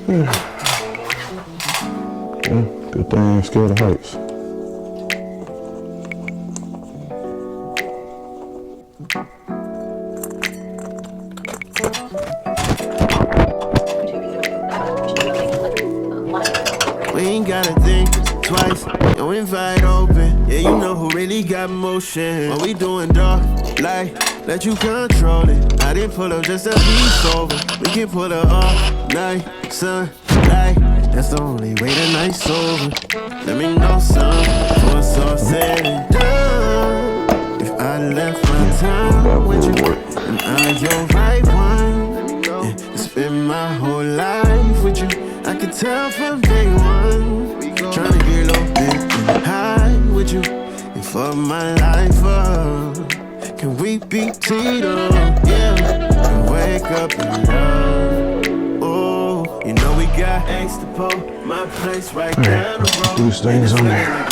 Good thing I ain't scared of heights. We ain't gotta think twice, yo, invite open. Yeah, you know who really got motion. What we doing, dog? Like, let you control it. I didn't pull up just to be sober. We can pull up all night, sunlight. That's the only way the night's over. Let me know something before it's all said and done. If I left my time with you, am I your right one? Yeah, spend my whole life with you. I could tell from day one. Tryna get a little bit high with you. And for my life, can we be teed up? Yeah, and wake up and love. Oh, you know we got Ace to pull my place right down the road. These things on there.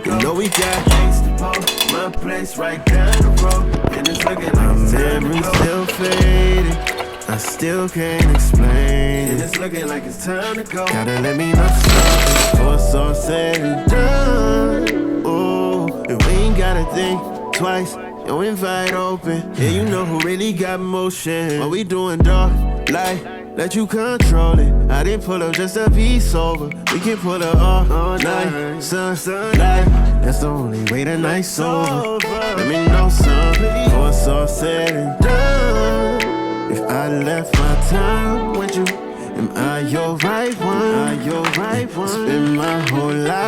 You know we got Ace to pull my place right down the road. And it's looking like my memory's still fading. I still can't explain. And it's looking like it's time to go. Gotta let me know something before it's all said and done. Ooh, and we ain't gotta think twice. Yo, invite open. Yeah, you know who really got motion. What we doing, dog? Like, let you control it. I didn't pull up just to be sober. We can pull up all night, sunlight. That's the only way the night's over. Let me know something before it's all said and done. If I left my time with you, am I your right one? Spend my whole life